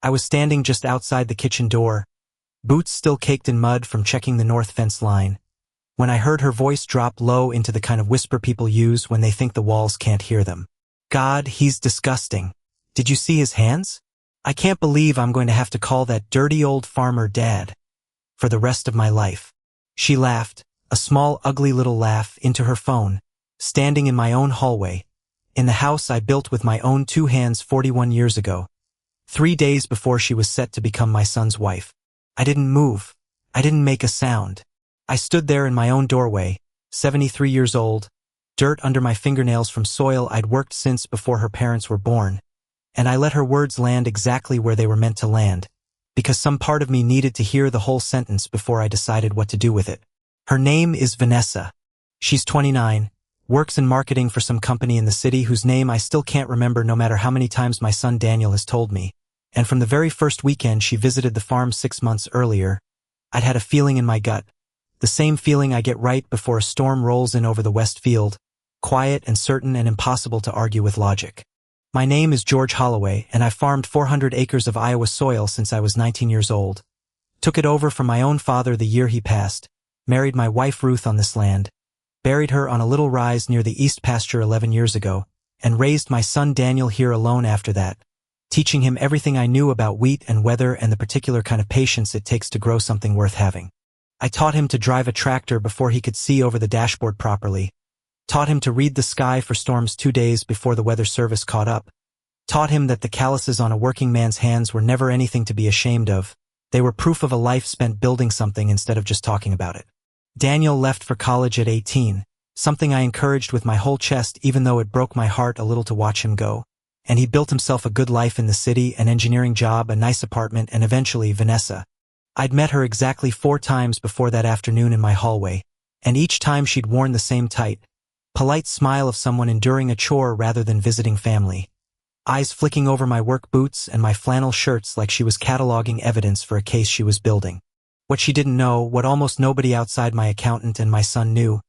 I was standing just outside the kitchen door, boots still caked in mud from checking the north fence line, when I heard her voice drop low into the kind of whisper people use when they think the walls can't hear them. God, he's disgusting. Did you see his hands? I can't believe I'm going to have to call that dirty old farmer Dad for the rest of my life. She laughed, a small ugly little laugh, into her phone, standing in my own hallway, in the house I built with my own 2 hands 41 years ago, 3 days before she was set to become my son's wife. I didn't move. I didn't make a sound. I stood there in my own doorway, 73 years old, dirt under my fingernails from soil I'd worked since before her parents were born, and I let her words land exactly where they were meant to land, because some part of me needed to hear the whole sentence before I decided what to do with it. Her name is Vanessa. She's 29, works in marketing for some company in the city whose name I still can't remember no matter how many times my son Daniel has told me, and from the very first weekend she visited the farm 6 months earlier, I'd had a feeling in my gut, the same feeling I get right before a storm rolls in over the west field, quiet and certain and impossible to argue with logic. My name is George Holloway, and I've farmed 400 acres of Iowa soil since I was 19 years old. Took it over from my own father the year he passed, married my wife Ruth on this land, buried her on a little rise near the east pasture 11 years ago, and raised my son Daniel here alone after that, teaching him everything I knew about wheat and weather and the particular kind of patience it takes to grow something worth having. I taught him to drive a tractor before he could see over the dashboard properly, taught him to read the sky for storms 2 days before the weather service caught up, taught him that the calluses on a working man's hands were never anything to be ashamed of. They were proof of a life spent building something instead of just talking about it. Daniel left for college at 18, something I encouraged with my whole chest even though it broke my heart a little to watch him go. And he built himself a good life in the city, an engineering job, a nice apartment, and eventually Vanessa. I'd met her exactly 4 times before that afternoon in my hallway, and each time she'd worn the same tight, polite smile of someone enduring a chore rather than visiting family, eyes flicking over my work boots and my flannel shirts like she was cataloging evidence for a case she was building. What she didn't know, what almost nobody outside my accountant and my son knew,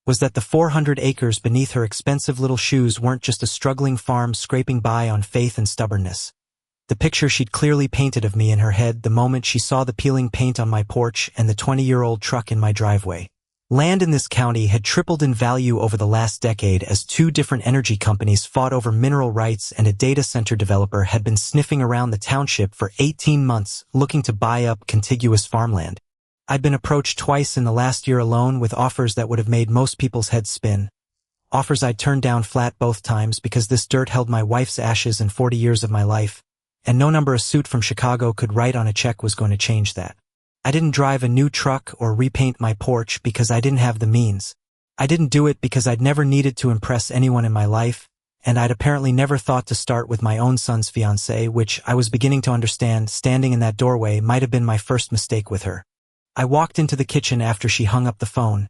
was that the 400 acres beneath her expensive little shoes weren't just a struggling farm scraping by on faith and stubbornness. The picture she'd clearly painted of me in her head the moment she saw the peeling paint on my porch and the 20-year-old truck in my driveway. Land in this county had tripled in value over the last decade as 2 different energy companies fought over mineral rights, and a data center developer had been sniffing around the township for 18 months looking to buy up contiguous farmland. I'd been approached twice in the last year alone with offers that would have made most people's heads spin. Offers I'd turned down flat both times because this dirt held my wife's ashes and 40 years of my life, and no number a suit from Chicago could write on a check was going to change that. I didn't drive a new truck or repaint my porch because I didn't have the means. I didn't do it because I'd never needed to impress anyone in my life, and I'd apparently never thought to start with my own son's fiancée, which I was beginning to understand standing in that doorway might have been my first mistake with her. I walked into the kitchen after she hung up the phone,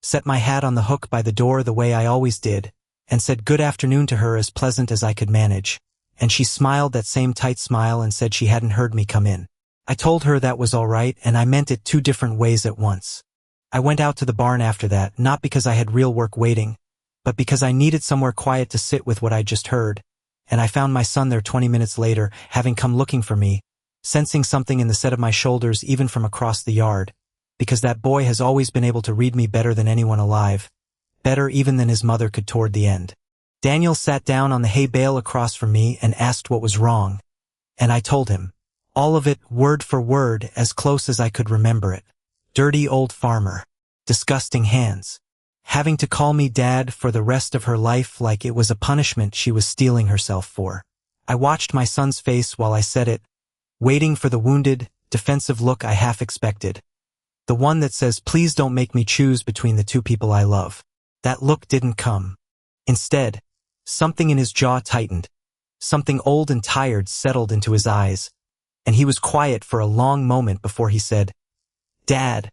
set my hat on the hook by the door the way I always did, and said good afternoon to her as pleasant as I could manage, and she smiled that same tight smile and said she hadn't heard me come in. I told her that was all right, and I meant it 2 different ways at once. I went out to the barn after that, not because I had real work waiting, but because I needed somewhere quiet to sit with what I just heard, and I found my son there 20 minutes later, having come looking for me, sensing something in the set of my shoulders even from across the yard, because that boy has always been able to read me better than anyone alive, better even than his mother could toward the end. Daniel sat down on the hay bale across from me and asked what was wrong, and I told him. All of it, word for word, as close as I could remember it. Dirty old farmer. Disgusting hands. Having to call me Dad for the rest of her life like it was a punishment she was steeling herself for. I watched my son's face while I said it, waiting for the wounded, defensive look I half expected. The one that says, please don't make me choose between the 2 people I love. That look didn't come. Instead, something in his jaw tightened. Something old and tired settled into his eyes, and he was quiet for a long moment before he said, Dad,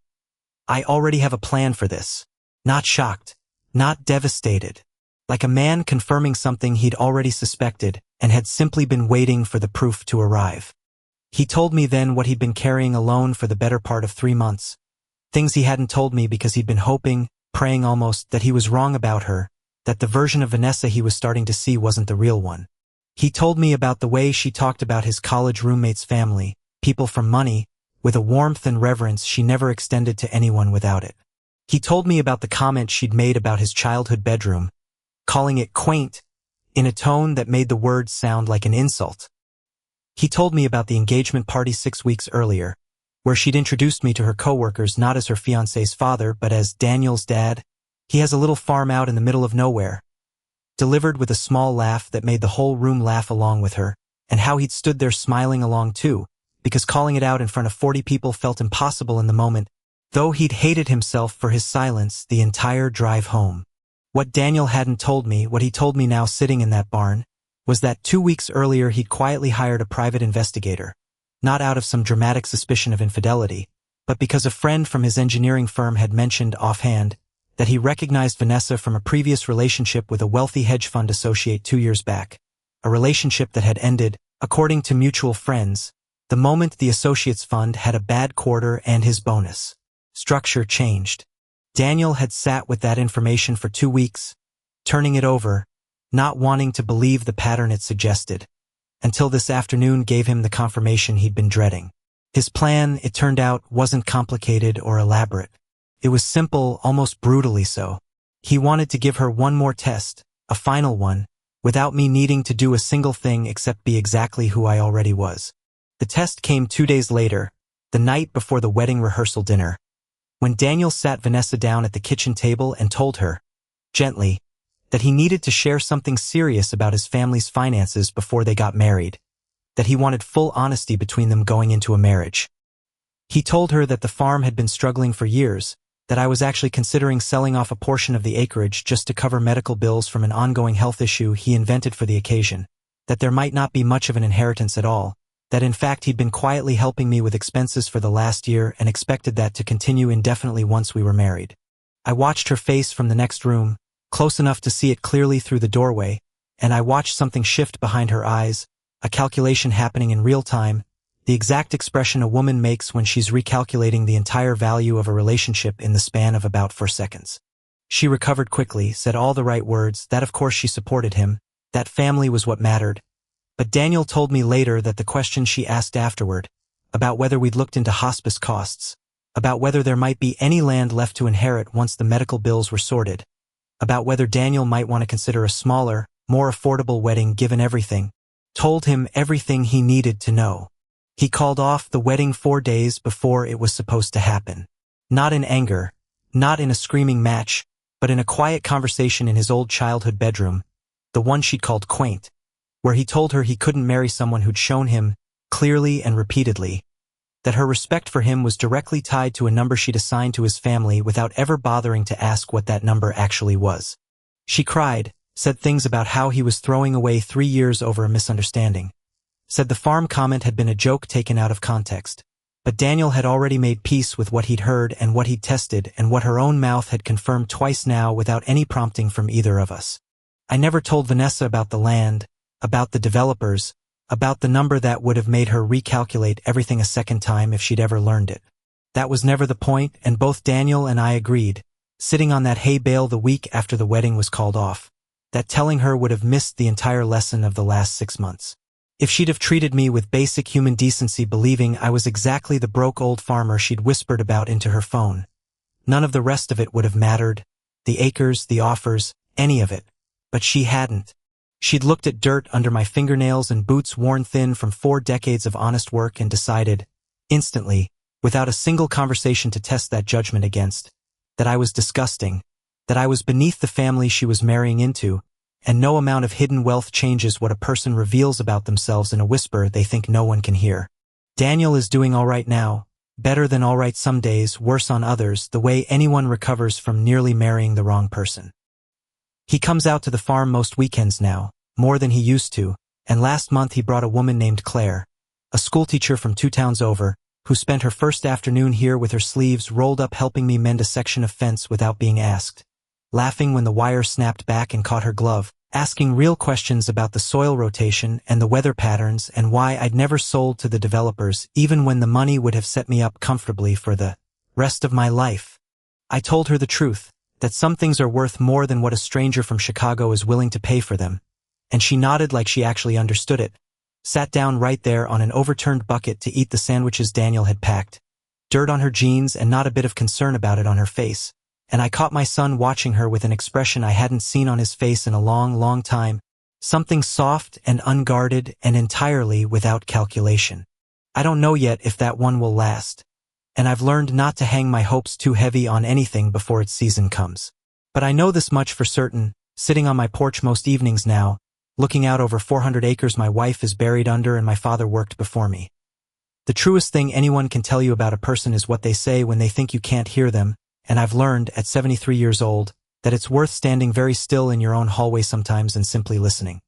I already have a plan for this. Not shocked, not devastated, like a man confirming something he'd already suspected and had simply been waiting for the proof to arrive. He told me then what he'd been carrying alone for the better part of 3 months, things he hadn't told me because he'd been hoping, praying almost, that he was wrong about her, that the version of Vanessa he was starting to see wasn't the real one. He told me about the way she talked about his college roommate's family, people from money, with a warmth and reverence she never extended to anyone without it. He told me about the comment she'd made about his childhood bedroom, calling it quaint, in a tone that made the words sound like an insult. He told me about the engagement party 6 weeks earlier, where she'd introduced me to her coworkers not as her fiancé's father but as Daniel's dad. He has a little farm out in the middle of nowhere. Delivered with a small laugh that made the whole room laugh along with her, and how he'd stood there smiling along too, because calling it out in front of 40 people felt impossible in the moment, though he'd hated himself for his silence the entire drive home. What Daniel hadn't told me, what he told me now sitting in that barn, was that 2 weeks earlier he'd quietly hired a private investigator, not out of some dramatic suspicion of infidelity, but because a friend from his engineering firm had mentioned offhand that he recognized Vanessa from a previous relationship with a wealthy hedge fund associate 2 years back, a relationship that had ended, according to mutual friends, the moment the associate's fund had a bad quarter and his bonus structure changed. Daniel had sat with that information for 2 weeks, turning it over, not wanting to believe the pattern it suggested, until this afternoon gave him the confirmation he'd been dreading. His plan, it turned out, wasn't complicated or elaborate. It was simple, almost brutally so. He wanted to give her one more test, a final one, without me needing to do a single thing except be exactly who I already was. The test came 2 days later, the night before the wedding rehearsal dinner, when Daniel sat Vanessa down at the kitchen table and told her, gently, that he needed to share something serious about his family's finances before they got married, that he wanted full honesty between them going into a marriage. He told her that the farm had been struggling for years, that I was actually considering selling off a portion of the acreage just to cover medical bills from an ongoing health issue he invented for the occasion, that there might not be much of an inheritance at all, that in fact he'd been quietly helping me with expenses for the last year and expected that to continue indefinitely once we were married. I watched her face from the next room, close enough to see it clearly through the doorway, and I watched something shift behind her eyes, a calculation happening in real time, the exact expression a woman makes when she's recalculating the entire value of a relationship in the span of about 4 seconds. She recovered quickly, said all the right words, that of course she supported him, that family was what mattered. But Daniel told me later that the question she asked afterward, about whether we'd looked into hospice costs, about whether there might be any land left to inherit once the medical bills were sorted, about whether Daniel might want to consider a smaller, more affordable wedding given everything, told him everything he needed to know. He called off the wedding 4 days before it was supposed to happen. Not in anger, not in a screaming match, but in a quiet conversation in his old childhood bedroom, the one she'd called quaint, where he told her he couldn't marry someone who'd shown him, clearly and repeatedly, that her respect for him was directly tied to a number she'd assigned to his family without ever bothering to ask what that number actually was. She cried, said things about how he was throwing away 3 years over a misunderstanding, said the farm comment had been a joke taken out of context, but Daniel had already made peace with what he'd heard and what he'd tested and what her own mouth had confirmed twice now without any prompting from either of us. I never told Vanessa about the land, about the developers, about the number that would have made her recalculate everything a second time if she'd ever learned it. That was never the point, and both Daniel and I agreed, sitting on that hay bale the week after the wedding was called off, that telling her would have missed the entire lesson of the last 6 months. If she'd have treated me with basic human decency, believing I was exactly the broke old farmer she'd whispered about into her phone, none of the rest of it would have mattered, the acres, the offers, any of it. But she hadn't. She'd looked at dirt under my fingernails and boots worn thin from 4 decades of honest work and decided, instantly, without a single conversation to test that judgment against, that I was disgusting, that I was beneath the family she was marrying into, and no amount of hidden wealth changes what a person reveals about themselves in a whisper they think no one can hear. Daniel is doing all right now, better than all right some days, worse on others, the way anyone recovers from nearly marrying the wrong person. He comes out to the farm most weekends now, more than he used to, and last month he brought a woman named Claire, a schoolteacher from 2 towns over, who spent her first afternoon here with her sleeves rolled up helping me mend a section of fence without being asked, laughing when the wire snapped back and caught her glove, asking real questions about the soil rotation and the weather patterns and why I'd never sold to the developers even when the money would have set me up comfortably for the rest of my life. I told her the truth, that some things are worth more than what a stranger from Chicago is willing to pay for them, and she nodded like she actually understood it, sat down right there on an overturned bucket to eat the sandwiches Daniel had packed, dirt on her jeans and not a bit of concern about it on her face, and I caught my son watching her with an expression I hadn't seen on his face in a long, long time, something soft and unguarded and entirely without calculation. I don't know yet if that one will last, and I've learned not to hang my hopes too heavy on anything before its season comes. But I know this much for certain, sitting on my porch most evenings now, looking out over 400 acres my wife is buried under and my father worked before me. The truest thing anyone can tell you about a person is what they say when they think you can't hear them, and I've learned, at 73 years old, that it's worth standing very still in your own hallway sometimes and simply listening.